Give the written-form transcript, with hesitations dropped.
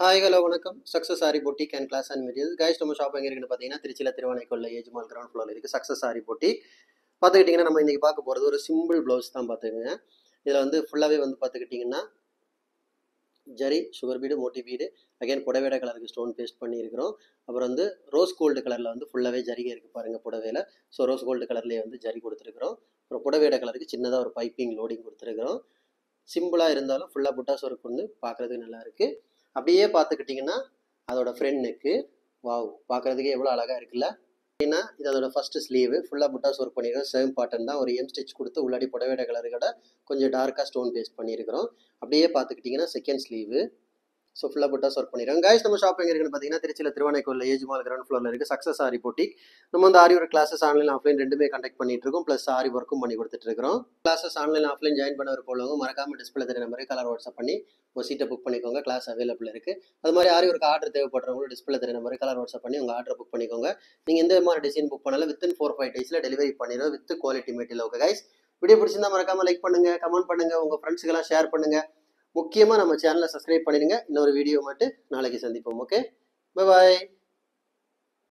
Hi hello வணக்கம். Success sari boutique and class and material guys. நம்ம shop எங்கே இருக்குன்னு பார்த்தீங்கன்னா திருச்சியில் திருவானைக்கோல்ல ஏஜ் மால் கிரவுண்ட் ஃப்ளோரில் இருக்குது சக்ஸஸ் சாரி பொட்டிக். பார்த்துக்கிட்டிங்கன்னா நம்ம இன்றைக்கி பார்க்க போகிறது ஒரு சிம்பிள் ப்ளவுஸ் தான் பார்த்துக்கோங்க. இதில் வந்து ஃபுல்லாகவே வந்து பார்த்துக்கிட்டிங்கன்னா zari sugar bead Moti bead again புடவையோட கலருக்கு ஸ்டோன் பேஸ்ட் பண்ணியிருக்கிறோம். அப்புறம் வந்து ரோஸ் கோல்டு கலரில் வந்து ஃபுல்லாகவே ஜரிகை இருக்குது பாருங்கள் புடவையில். ஸோ ரோஸ் கோல்டு கலர்லேயே வந்து ஜரி கொடுத்துருக்குறோம். அப்புறம் புடவையோட கலருக்கு சின்னதாக ஒரு பைப்பிங் லோடிங் கொடுத்துருக்குறோம். சிம்பிளாக இருந்தாலும் ஃபுல்லாக புட்டாஸ் ஒர்க் ஒன்று பார்க்குறதுக்கு நல்லாயிருக்கு. அப்படியே பார்த்துக்கிட்டிங்கன்னா அதோட ஃப்ரண்ட் நெக்கு வாவ் பார்க்குறதுக்கே எவ்வளோ அழகாக இருக்குல்ல. ஏன்னா இது அதோட ஃபஸ்ட்டு ஸ்லீவு ஃபுல்லாக புட்டாஸ் ஒர்க் பண்ணியிருக்கோம். சேம் பாட்டன் தான், ஒரு எம் ஸ்டிச் கொடுத்து உள்ளாடி புடவையோட கலருக்கோட கொஞ்சம் டார்க்காக ஸ்டோன் பேஸ்ட் பண்ணியிருக்கிறோம். அப்படியே பார்த்துக்கிட்டிங்கன்னா செகண்ட் ஸ்லீவு ஸோ ஃபுல்லாக புட்டாஸ் ஒர்க் பண்ணிடுறோம். கைஸ் நம்ம ஷாப் எங்கே இருக்குன்னு பார்த்தீங்கன்னா திருச்சியில் திருவானைக்கோல்ல ஏஜ் மால் கிரவுண்ட் ஃப்ளோரில் இருக்குது சக்ஸஸ் ஆரி பொட்டிக். நம்ம வந்து ஆரி ஒர்க் கிளாஸஸ் ஆன்லைன் ஆஃப்லைன் ரெண்டுமே கண்டக்ட் பண்ணிட்டு இருக்கோம். ப்ளஸ் ஆரி ஒர்க்கும் பண்ணி கொடுத்துட்டு இருக்கிறோம். கிளாஸஸ் ஆன்லைன் ஆஃப்லைன் ஜாயின் பண்ண போலவங்க மறக்காம டிஸ்பிளே தெரிய நம்பருக்கு கலர் வாட்ஸ்அப் பண்ணி ஒரு சீட்டை புக் பண்ணிக்கோங்க. கிளாஸ் அவைலபிள் இருக்குது. அது மாதிரி ஆரி ஒர்க் ஆர்டர் தேவைப்படுறவங்களும் டிஸ்பிளே தெரிய நம்பருக்கு கலர் வாட்ஸ்அப் பண்ணி உங்கள் ஆர்டர் புக் பண்ணிக்கோங்க. நீங்கள் எந்த மாதிரி டிசைன் புக் பண்ணாலும் வித்தின் 4-5 டேஸில் டெலிவரி பண்ணிடுவோம் with quality material. Okay guys, video பிடிச்சிருந்தா மறக்காம லைக் பண்ணுங்க, கமெண்ட் பண்ணுங்க, உங்கள் ஃப்ரெண்ட்ஸுக்கெல்லாம் ஷேர் பண்ணுங்க. முக்கியமாக நம்ம சேனலை சப்ஸ்கிரைப் பண்ணிடுங்க. இன்னொரு வீடியோ மட்டும் நாளைக்கு சந்திப்போம். Okay, bye bye.